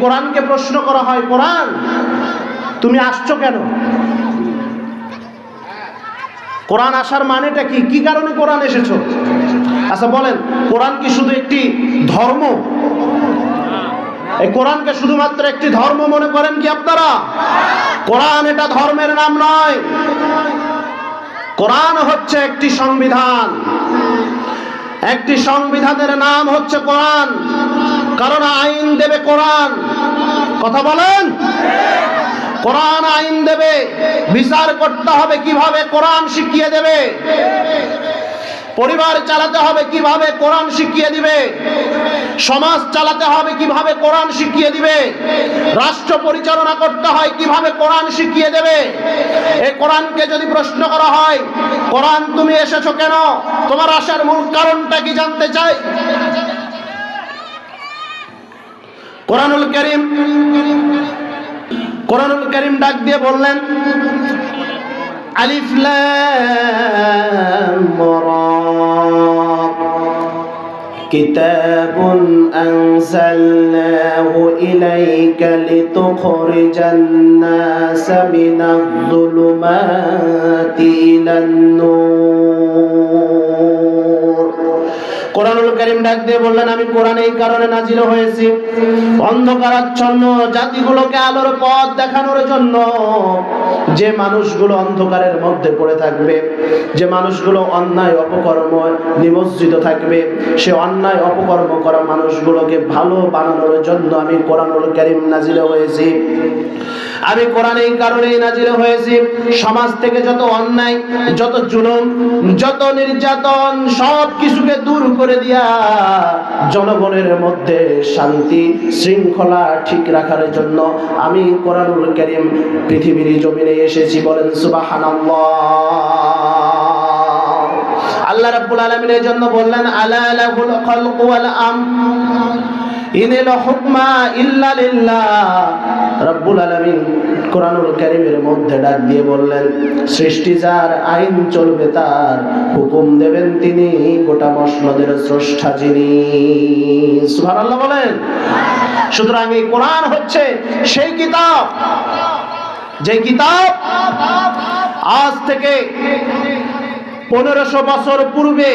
কোরআনকে প্রশ্ন করা হয়, কোরআন তুমি আসছো কেন? কোরআন আসার মানেটা কি? কি কারণে কোরআন এসেছো? আচ্ছা বলেন, কোরআন কি শুধু একটি ধর্ম? এই কোরআনকে শুধুমাত্র একটি ধর্ম মনে করেন কি আপনারা? কোরআন এটা ধর্মের নাম নয়। কোরআন হচ্ছে একটি সংবিধান। একটি সংবিধানের নাম হচ্ছে কোরআন, কারণ আইন দেবে কোরআন। কথা বলেন, কোরআন আইন দেবে। বিচার করতে হবে কিভাবে, কোরআন শিখিয়ে দেবে। পরিবার চালাতে হবে কিভাবে, কোরআন শিখিয়ে দিবে। সমাজ চালাতে হবে কিভাবে, কোরআন শিখিয়ে দিবে। রাষ্ট্র পরিচালনা করতে হয় কিভাবে, কোরআন শিখিয়ে দেবে। এই কোরআনকে যদি প্রশ্ন করা হয়, কোরআন তুমি এসেছো কেন, তোমার আসার মূল কারণটা কি জানতে চাই। কোরআনুল কারীম ডাক দিয়ে বললেন, আলিফ লাম রা কিতাবুন আনজালনাহু ইলাইকা লিতুখরিজান নাসা মিনাজ যুলুমাতি ইলান নূর। কোরআনুল কারীম ডাক দিয়ে বললেন, আমি কোরআন এই কারণে নাজিল হয়েছি, অন্ধকারাচ্ছন্ন জাতিগুলোকে আলোর পথ দেখানোর জন্য। যে মানুষগুলো অন্ধকারের মধ্যে পড়ে থাকবে, যে মানুষগুলো অন্যায় অপকর্ম নিমজ্জিত থাকবে, সে অন্যায় অপকর্ম করা মানুষগুলোকে ভালো বানানোর জন্য আমি কোরআনুল কারীম নাজিল হয়েছি। আমি কোরআন এই কারণেই নাজিল হয়েছি, সমাজ থেকে যত অন্যায়, যত জুলুম, যত নির্যাতন, সব কিছুকে দূর করে দিয়া জনগণের মধ্যে শান্তি শৃঙ্খলা ঠিক রাখার জন্য আমি কোরআনুল কারীম পৃথিবীর জমিনে এসেছি। বলেন সুবহানাল্লাহ। আল্লাহ রাব্বুল আলামিন এর জন্য বললেন, আলা লাহুল খালকু ওয়াল আমর ইনিল হুকমা ইল্লা লিল্লাহ। রব্বুল আলামিন কোরআনুল কারীমের মধ্যে ডাক দিয়ে বললেন, সৃষ্টি যার, আইন চলবে তার, হুকুম দেবেন তিনি, গোটা মসনদের স্রষ্টা যিনি। সুবহানাল্লাহ বলেন। সুতরাং এই কোরআন হচ্ছে সেই কিতাব, যে কিতাব আজ থেকে 1500 বছর পূর্বে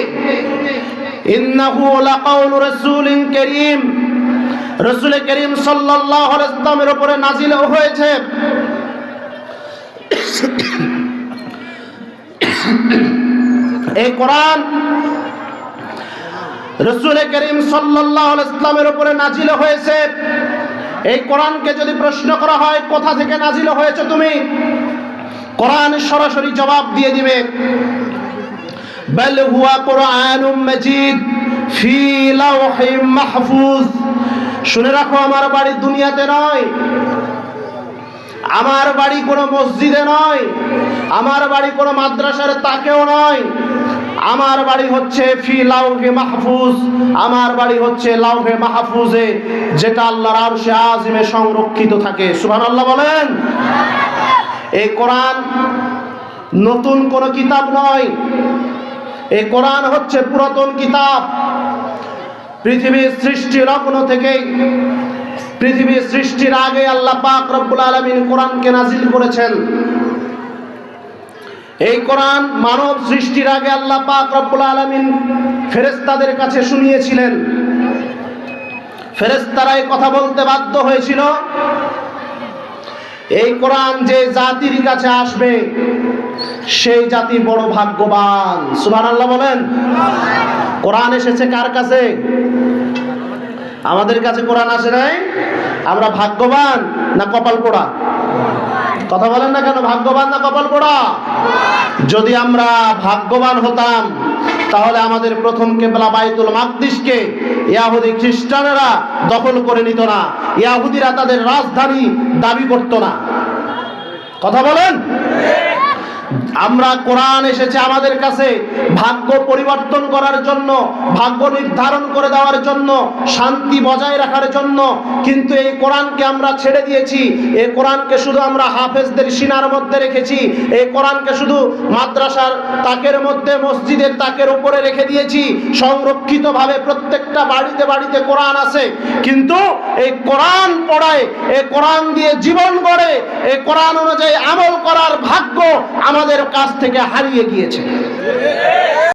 ইন্নাহু লাকাউলু রাসূলিন কারীম, রাসূল করিম সাল্লাল্লাহু আলাইহি ওয়াসাল্লামের উপরে নাজিল হয়েছে। এই কোরআন রাসূল করিম সাল্লাল্লাহু আলাইহি ওয়াসাল্লামের উপরে নাজিল হয়েছে। এই কোরআনকে যদি প্রশ্ন করা হয়, কোথা থেকে নাজিল হয়েছে তুমি, কোরআন সরাসরি জবাব দিয়ে দিবে, বাল হুয়া কুরআনুম মাজিদ ফি লাওহিম মাহফুজ। শুনে রাখো, আমার বাড়ি দুনিয়াতে নয়, আমার বাড়ি কোনো মসজিদে নয়, আমার বাড়ি কোনো মাদ্রাসার তাকেও নয়, আমার বাড়ি হচ্ছে ফি লাওহে মাহফুজ, আমার বাড়ি হচ্ছে লাওহে মাহফুজে, যেটা আল্লাহর আরশে আজিমে সংরক্ষিত থাকে। সুবহানাল্লাহ বলেন। এই কোরআন নতুন কোনো কিতাব নয়, এই কোরআন হচ্ছে পুরাতন কিতাব। পৃথিবীর সৃষ্টি লগ্ন থেকে, পৃথিবীর সৃষ্টির আগে আল্লাহ পাক রব্বুল আলামিন কোরআনকে নাজিল করেছেন। এই কোরআন মানব সৃষ্টির আগে আল্লাহ পাক রব্বুল আলামিন ফেরেশতাদের কাছে শুনিয়েছিলেন। ফেরেশতারা এই কথা বলতে বাধ্য হয়েছিল, এই কোরআন যে জাতির কাছে আসবে সেই জাতি বড় ভাগ্যবান। সুবহানাল্লাহ বলেন। কোরআন এসেছে কার কাছে? আমাদের কাছে কোরআন আসে নাই। আমরা ভাগ্যবান না কপাল পোড়া? কথা বলেন না কেন, ভাগ্যবান না কপাল পোড়া? যদি আমরা ভাগ্যবান হতাম, তাহলে আমাদের প্রথম কিবলা বাইতুল মাকদিসকে ইহুদি খ্রিস্টানেরা দখল করে নিত না, ইহুদিরা তাদের রাজধানী দাবি করত না। কথা বলেন। আমরা কোরআন এসেছে আমাদের কাছে ভাগ্য পরিবর্তন করার জন্য, ভাগ্য নির্ধারণ করে দেওয়ার জন্য, শান্তি বজায় রাখার জন্য, কিন্তু এই কোরআনকে আমরা ছেড়ে দিয়েছি। এই কোরআনকে শুধু আমরা হাফেজদের সিনার মধ্যে রেখেছি, এই কোরআনকে শুধু মাদ্রাসার তাকের মধ্যে, মসজিদের তাকের উপরে রেখে দিয়েছি। সংরক্ষিতভাবে প্রত্যেকটা বাড়িতে বাড়িতে কোরআন আছে, কিন্তু এই কোরআন পড়ায়, এই কোরআন দিয়ে জীবন গড়ে, এই কোরআন অনুযায়ী আমল করার ভাগ্য আমাদের কাছ থেকে হারিয়ে গিয়েছে।